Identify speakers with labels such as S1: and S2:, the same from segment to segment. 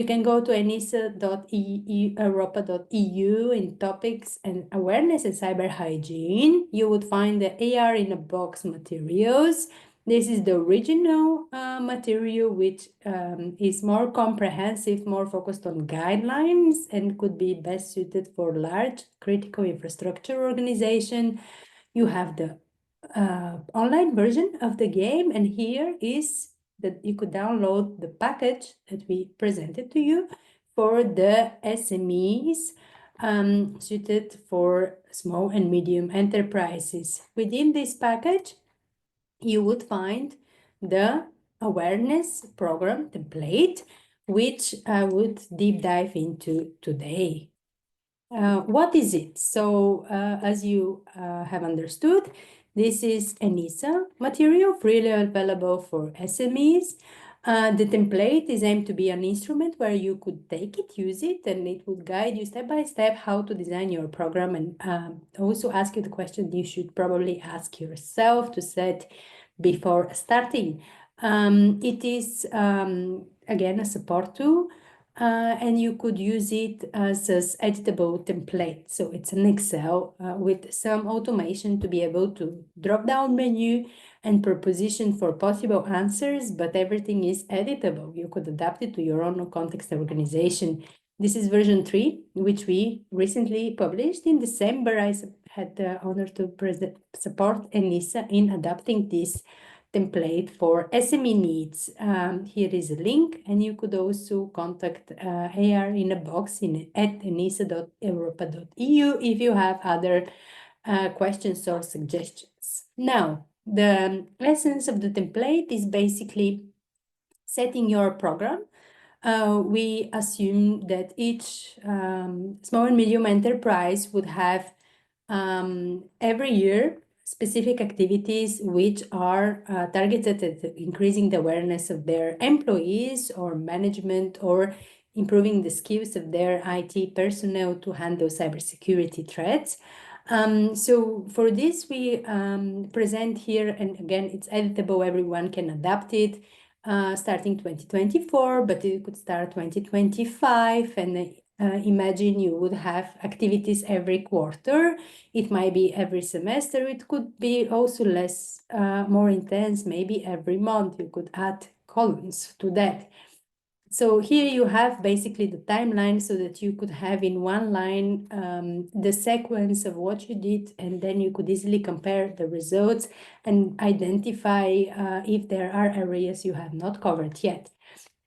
S1: can go to enisa.europa.eu in topics and awareness and cyber hygiene. You would find the AR in a box materials. This is the original material, which is more comprehensive, more focused on guidelines, and could be best suited for large critical infrastructure organization. You have the online version of the game, and here is that you could download the package that we presented to you for the SMEs suited for small and medium enterprises. Within this package, you would find the awareness program template, which I would deep dive into today. What is it? So, as you have understood, this is ENISA material, freely available for SMEs. The template is aimed to be an instrument where you could take it, use it, and it would guide you step by step how to design your program, and also ask you the question you should probably ask yourself to set before starting. It is, again, a support tool. And you could use it as an editable template. So it's an Excel with some automation to be able to drop down menu and proposition for possible answers, but everything is editable. You could adapt it to your own context organization. This is version 3, which we recently published in December. I had the honor to support ENISA in adapting this template for SME needs. Here is a link, and you could also contact AR in a box at enisa.europa.eu if you have other questions or suggestions. Now, the essence of the template is basically setting your program. We assume that each small and medium enterprise would have every year specific activities which are targeted at increasing the awareness of their employees or management, or improving the skills of their IT personnel to handle cybersecurity threats. So for this, we present here, and again, it's editable, everyone can adapt it, starting 2024, but it could start 2025, and imagine you would have activities every quarter. It might be every semester. It could be also less, more intense, maybe every month. You could add columns to that. So here you have basically the timeline so that you could have in one line the sequence of what you did, and then you could easily compare the results and identify if there are areas you have not covered yet.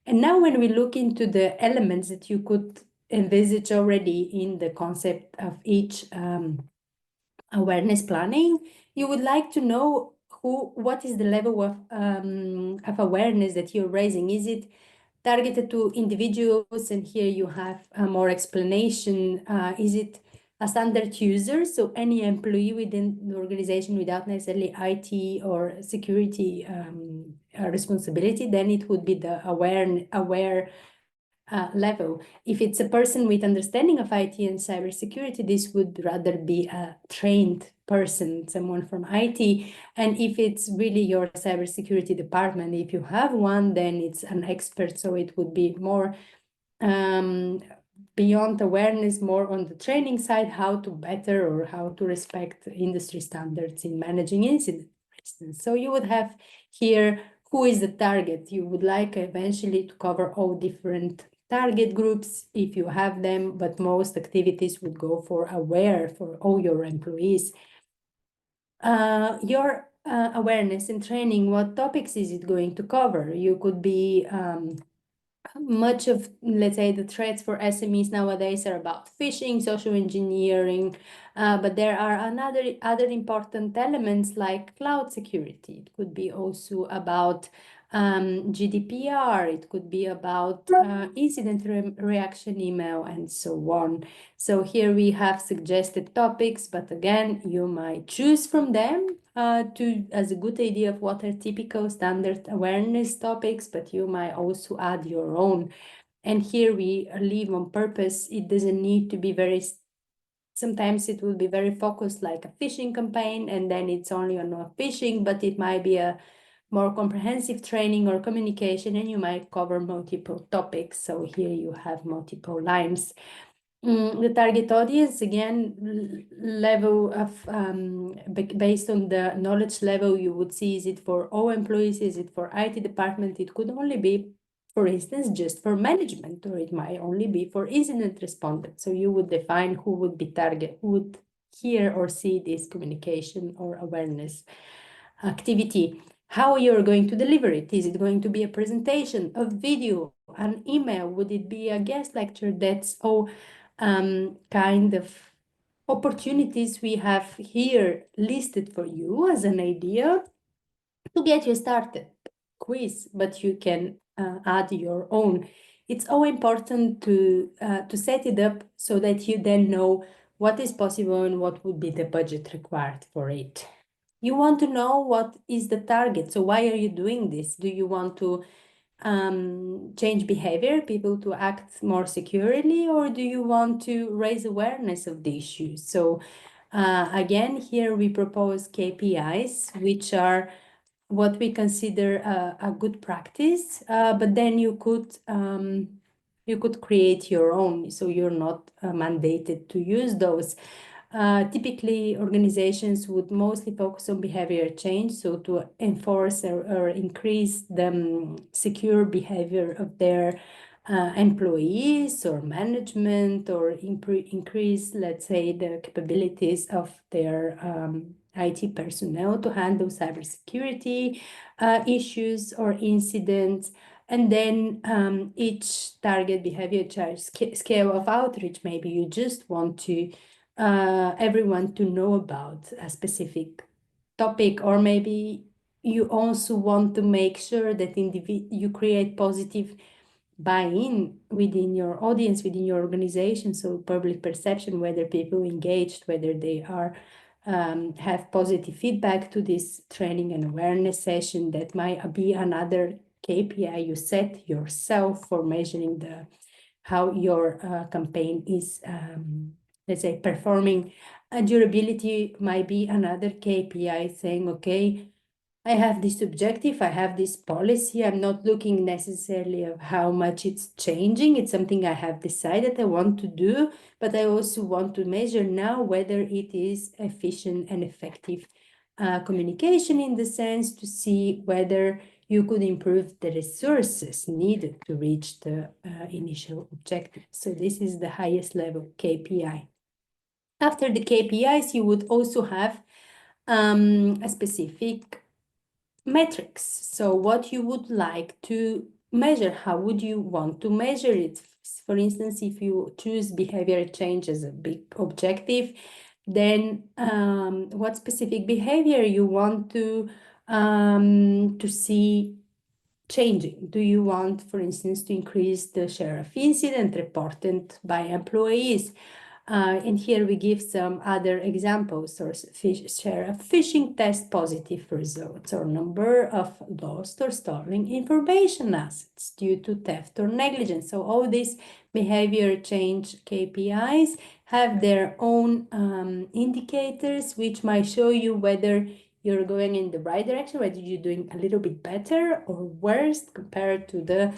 S1: And now when we look into the elements that you could envisage already in the concept of each awareness planning, you would like to know what is the level of awareness that you're raising. Is it targeted to individuals? And here you have more explanation. Is it a standard user, so any employee within the organization without necessarily IT or security responsibility? Then it would be the aware level. If it's a person with understanding of IT and cybersecurity, this would rather be a trained person, someone from IT. And if it's really your cybersecurity department, if you have one, then it's an expert. So it would be more beyond awareness, more on the training side, how to better or how to respect industry standards in managing incidents, for instance. So you would have here, who is the target? You would like eventually to cover all different target groups if you have them, but most activities would go for aware for all your employees. Your awareness and training, what topics is it going to cover? You could be much of, let's say, the threats for SMEs nowadays are about phishing, social engineering, but there are other important elements like cloud security. It could be also about GDPR. It could be about incident reaction email, and so on. So here we have suggested topics, but again, you might choose from them as a good idea of what are typical standard awareness topics, but you might also add your own. And here we leave on purpose. It doesn't need to be sometimes it will be very focused, like a phishing campaign, and then it's only on phishing, but it might be a more comprehensive training or communication, and you might cover multiple topics. So here you have multiple lines. The target audience, again, level of based on the knowledge level, you would see, is it for all employees, is it for IT department? It could only be, for instance, just for management, or it might only be for incident respondents. So you would define who would be target, who would hear or see this communication or awareness activity. How you're going to deliver it? Is it going to be a presentation, a video, an email? Would it be a guest lecture? That's all kind of opportunities we have here listed for you as an idea to get you started. Quiz, but you can add your own. It's all important to set it up so that you then know what is possible and what would be the budget required for it. You want to know what is the target. So why are you doing this? Do you want to change behavior, people to act more securely, or do you want to raise awareness of the issues? So again, here we propose KPIs, which are what we consider a good practice, but then you could create your own, so you're not mandated to use those. Typically, organizations would mostly focus on behavior change, so to enforce or increase the secure behavior of their employees or management, or increase, let's say, the capabilities of their IT personnel to handle cybersecurity issues or incidents. And then each target behavior charge scale of outreach, maybe you just want to everyone to know about a specific topic, or maybe you also want to make sure that you create positive buy-in within your audience, within your organization. So public perception, whether people engaged, whether they are have positive feedback to this training and awareness session. That might be another KPI you set yourself for measuring how your campaign is, let's say, performing. Durability might be another KPI, saying, okay, I have this objective, I have this policy. I'm not looking necessarily of how much it's changing. It's something I have decided I want to do, but I also want to measure now whether it is efficient and effective communication, in the sense to see whether you could improve the resources needed to reach the initial objective. So this is the highest level KPI. After the KPIs, you would also have a specific metrics. So what you would like to measure, how would you want to measure it? For instance, if you choose behavior change as a big objective, then what specific behavior you want to see changing? Do you want, for instance, to increase the share of incident reported by employees? And here we give some other examples, or share of phishing test positive results, or number of lost or stolen information assets due to theft or negligence. So all these behavior change KPIs have their own indicators, which might show you whether you're going in the right direction, whether you're doing a little bit better or worse compared to the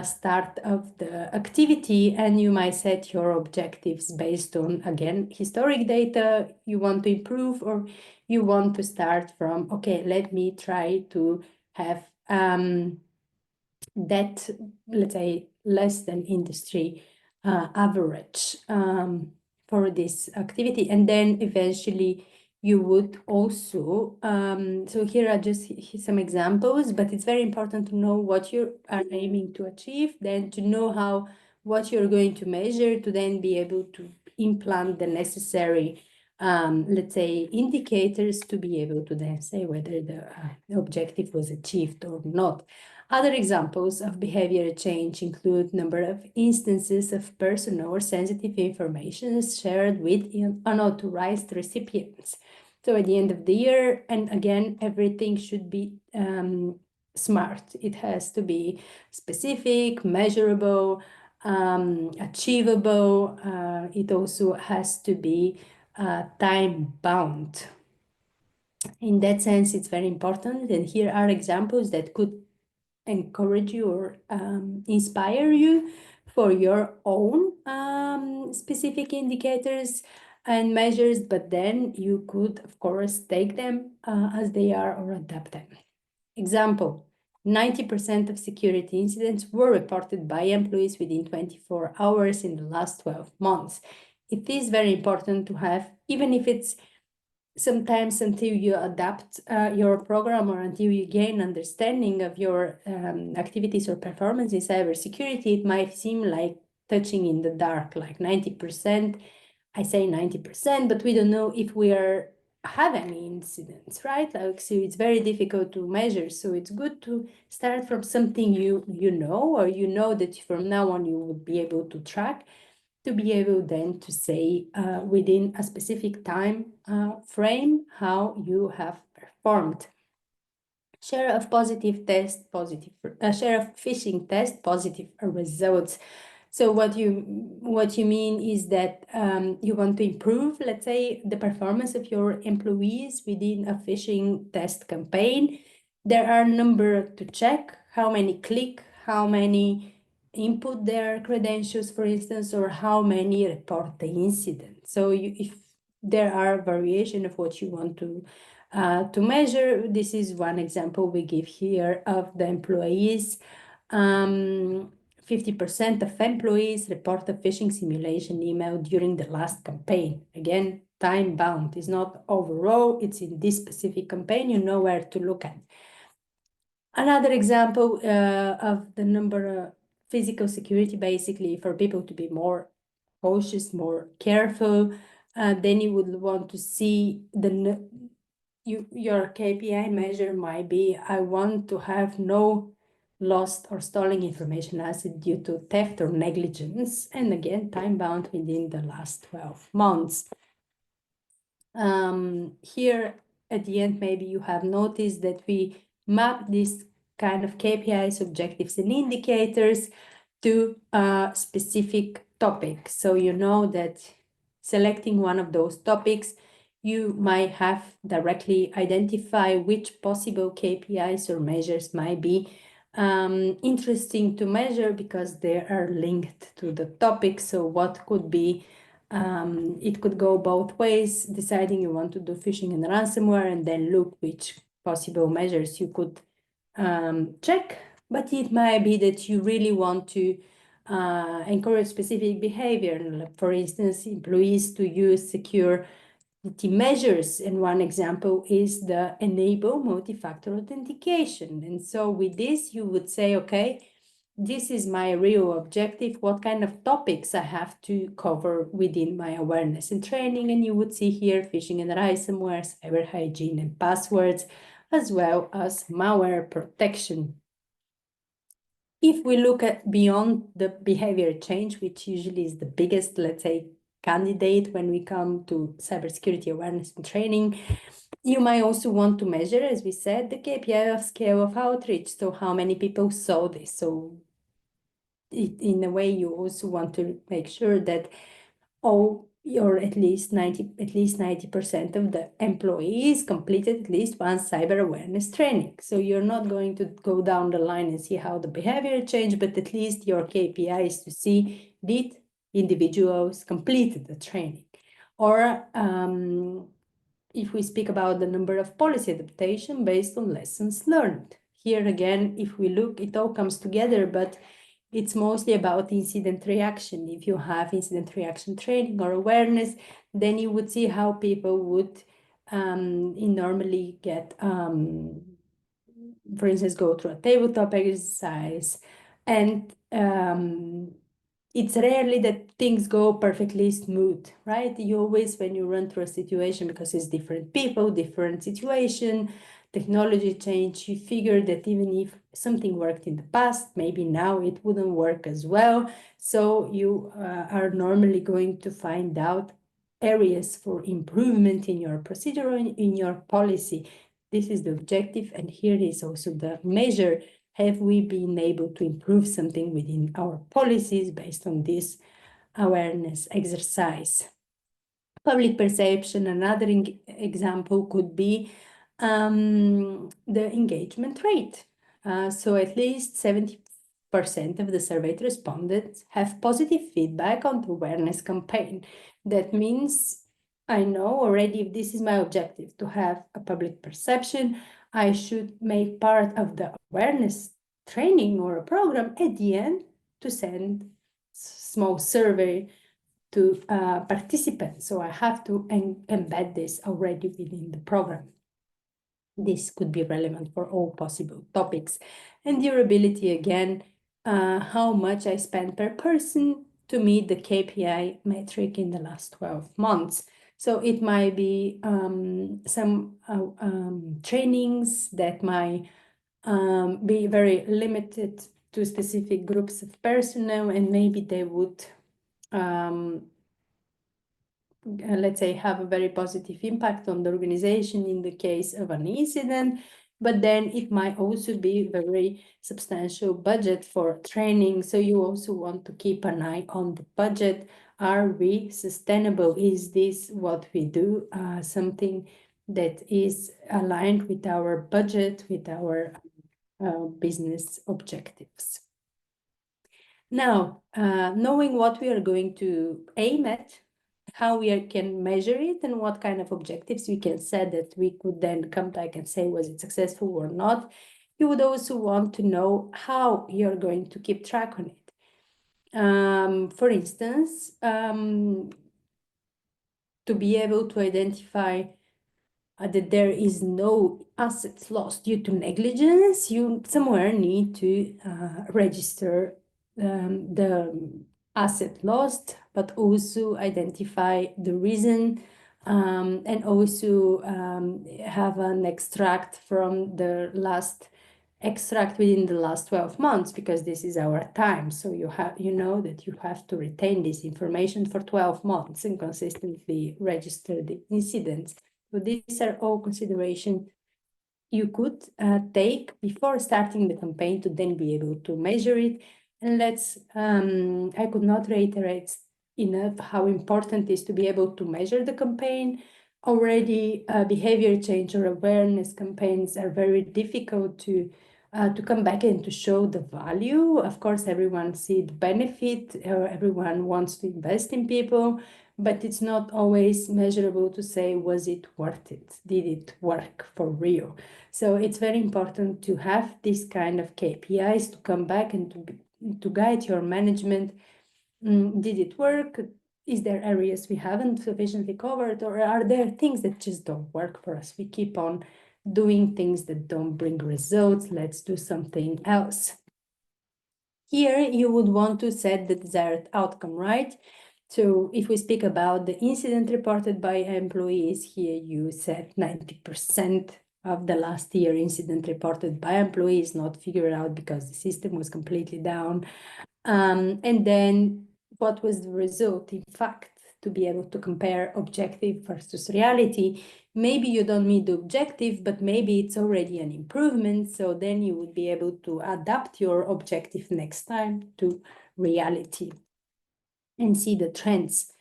S1: start of the activity. And you might set your objectives based on, again, historic data you want to improve, or you want to start from, okay, let me try to have that, let's say, less than industry average for this activity. And then eventually you would also, so here are just some examples, but it's very important to know what you are aiming to achieve, then to know what you're going to measure, to then be able to implant the necessary, let's say, indicators to be able to then say whether the objective was achieved or not. Other examples of behavior change include number of instances of personal or sensitive information shared with unauthorized recipients. So at the end of the year, and again, everything should be smart. It has to be specific, measurable, achievable. It also has to be time bound. In that sense, it's very important. And here are examples that could encourage you or inspire you for your own specific indicators and measures, but then you could, of course, take them as they are or adapt them. Example, 90% of security incidents were reported by employees within 24 hours in the last 12 months. It is very important to have, even if it's sometimes until you adapt your program or until you gain understanding of your activities or performance in cybersecurity, it might seem like touching in the dark, like 90%. I say 90%, but we don't know if we have any incidents, right? Like, so it's very difficult to measure. So it's good to start from something you know, or you know that from now on you would be able to track, to be able then to say within a specific time frame how you have performed. Share of positive test, positive share of phishing test, positive results. So what you mean is that you want to improve, let's say, the performance of your employees within a phishing test campaign. There are number to check, how many click, how many input their credentials, for instance, or how many report the incident. So if there are variation of what you want to measure, this is one example we give here of the employees. 50% of employees report a phishing simulation email during the last campaign. Again, time bound. It's not overall, it's in this specific campaign. You know where to look at. Another example of the number of physical security, basically for people to be more cautious, more careful, then you would want to see your KPI measure might be, I want to have no lost or stolen information asset due to theft or negligence, and again, time bound within the last 12 months. Here at the end, maybe you have noticed that we map this kind of KPIs, objectives, and indicators to a specific topic. So you know that selecting one of those topics, you might have directly identify which possible KPIs or measures might be interesting to measure because they are linked to the topic. So what could be, it could go both ways, deciding you want to do phishing and ransomware and then look which possible measures you could check. But it might be that you really want to encourage specific behavior, for instance, employees to use security measures. And one example is the enable multi-factor authentication. And so with this, you would say, okay, this is my real objective, what kind of topics I have to cover within my awareness and training. And you would see here phishing and ransomware, cyber hygiene and passwords, as well as malware protection. If we look at beyond the behavior change, which usually is the biggest, let's say, candidate when we come to cybersecurity awareness and training, you might also want to measure, as we said, the KPI of scale of outreach. So how many people saw this? So in a way, you also want to make sure that all your at least 90% of the employees completed at least one cyber awareness training. So you're not going to go down the line and see how the behavior changed, but at least your KPI is to see did individuals completed the training. Or if we speak about the number of policy adaptation based on lessons learned. Here again, if we look, it all comes together, but it's mostly about incident reaction. If you have incident reaction training or awareness, then you would see how people would normally get, for instance, go through a tabletop exercise. And it's rarely that things go perfectly smooth, right? You always, when you run through a situation, because it's different people, different situation, technology change, you figure that even if something worked in the past, maybe now it wouldn't work as well. So you are normally going to find out areas for improvement in your procedure, in your policy. This is the objective, and here is also the measure. Have we been able to improve something within our policies based on this awareness exercise? Public perception. Another example could be the engagement rate. So at least 70% of the surveyed respondents have positive feedback on the awareness campaign. That means I know already if this is my objective, to have a public perception, I should make part of the awareness training or a program at the end to send small survey to participants. So I have to embed this already within the program. This could be relevant for all possible topics. And durability, again, how much I spend per person to meet the KPI metric in the last 12 months. So it might be some trainings that might be very limited to specific groups of personnel, and maybe they would let's say, have a very positive impact on the organization in the case of an incident, but then it might also be very substantial budget for training. So you also want to keep an eye on the budget. Are we sustainable? Is this what we do? Something that is aligned with our budget, with our business objectives. Now, knowing what we are going to aim at, how we can measure it, and what kind of objectives we can set that we could then come back and say, was it successful or not? You would also want to know how you're going to keep track on it. For instance, to be able to identify that there is no assets lost due to negligence, you somewhere need to register the asset lost, but also identify the reason, and also have an extract from the last extract within the last 12 months, because this is our time. So you know that you have to retain this information for 12 months and consistently register the incidents. So these are all considerations you could take before starting the campaign to then be able to measure it. And I could not reiterate enough how important it is to be able to measure the campaign. Already behavior change or awareness campaigns are very difficult to come back and to show the value. Of course, everyone sees the benefit, everyone wants to invest in people, but it's not always measurable to say, was it worth it? Did it work for real? So it's very important to have this kind of KPIs to come back and to guide your management. Did it work? Is there areas we haven't sufficiently covered, or are there things that just don't work for us? We keep on doing things that don't bring results. Let's do something else. Here, you would want to set the desired outcome, right? So if we speak about the incident reported by employees, here you said 90% of the last year incident reported by employees not figured out because the system was completely down. And then what was the result? In fact, to be able to compare objective versus reality, maybe you don't meet the objective, but maybe it's already an improvement. So then you would be able to adapt your objective next time to reality and see the trends.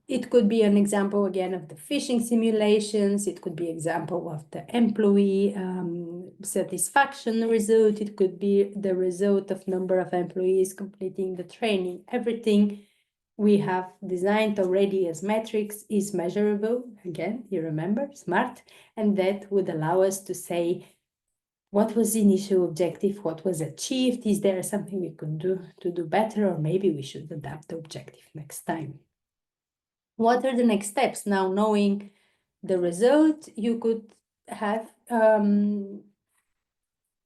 S1: It could be an example again of the phishing simulations. It could be example of the employee satisfaction result. It could be the result of number of employees completing the training. Everything we have designed already as metrics is measurable. Again, you remember, SMART, and that would allow us to say, what was the initial objective? What was achieved? Is there something we could do to do better? Or maybe we should adapt the objective next time. What are the next steps? Now, knowing the result, you could have,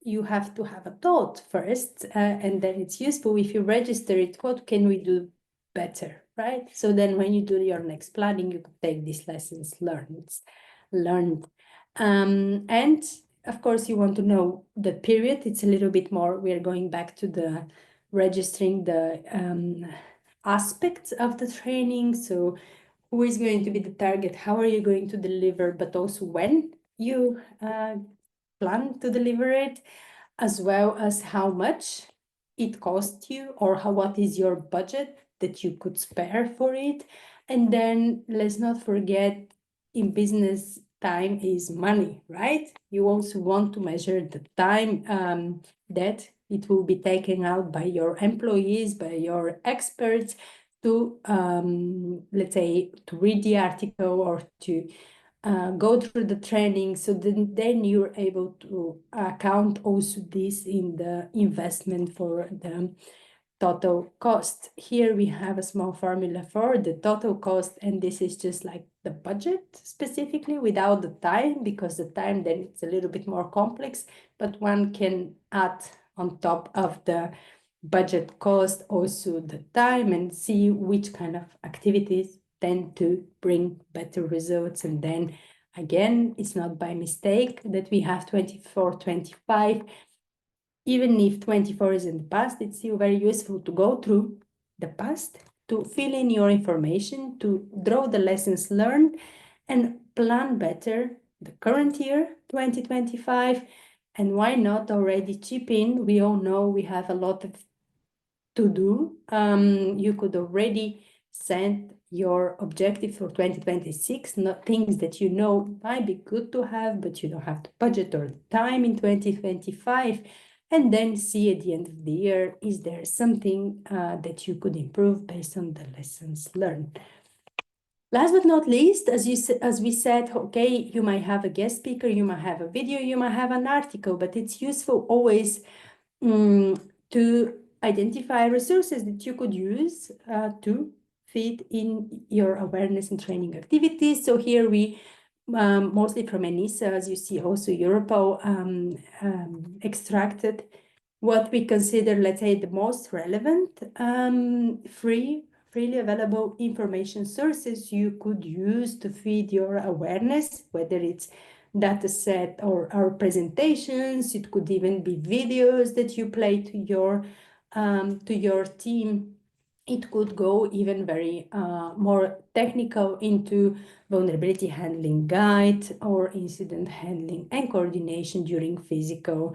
S1: you have to have a thought first, and then it's useful if you register it, what can we do better, right? So then when you do your next planning, you could take these lessons learned. And of course, you want to know the period. It's a little bit more, we are going back to the registering the aspects of the training. So who is going to be the target? How are you going to deliver? But also when you plan to deliver it, as well as how much it costs you, or what is your budget that you could spare for it. And then let's not forget, in business, time is money, right? You also want to measure the time that it will be taken out by your employees, by your experts to, let's say, to read the article or to go through the training. So then you're able to count also this in the investment for the total cost. Here we have a small formula for the total cost, and this is just like the budget specifically without the time, because the time then it's a little bit more complex, but one can add on top of the budget cost also the time and see which kind of activities tend to bring better results. And then again, it's not by mistake that we have 24, 25. Even if 24 is in the past, it's still very useful to go through the past, to fill in your information, to draw the lessons learned, and plan better the current year, 2025. And why not already chip in? We all know we have a lot of to do. You could already set your objective for 2026, not things that you know might be good to have, but you don't have the budget or the time in 2025. And then see at the end of the year, is there something that you could improve based on the lessons learned? Last but not least, as we said, okay, you might have a guest speaker, you might have a video, you might have an article, but it's useful always to identify resources that you could use to feed in your awareness and training activities. So here we mostly from ENISA, as you see, also Europol extracted what we consider, let's say, the most relevant freely available information sources you could use to feed your awareness, whether it's data set or our presentations. It could even be videos that you play to your team. It could go even very more technical into vulnerability handling guide or incident handling and coordination during phishing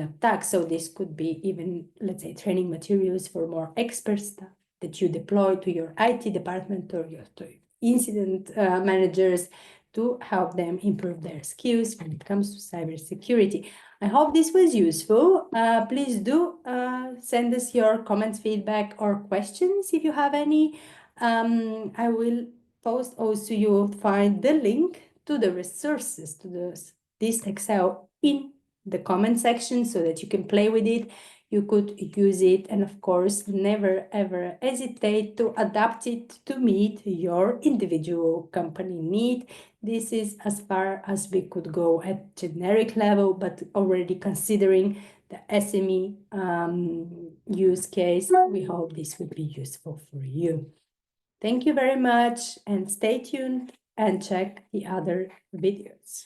S1: attacks. So this could be even, let's say, training materials for more expert staff that you deploy to your IT department or to incident managers to help them improve their skills when it comes to cybersecurity. I hope this was useful. Please do send us your comments, feedback, or questions if you have any. I will post also, you will find the link to the resources, to this Excel in the comment section so that you can play with it. You could use it, and of course, never ever hesitate to adapt it to meet your individual company need. This is as far as we could go at generic level, but already considering the SME use case, we hope this would be useful for you. Thank you very much, and stay tuned and check the other videos.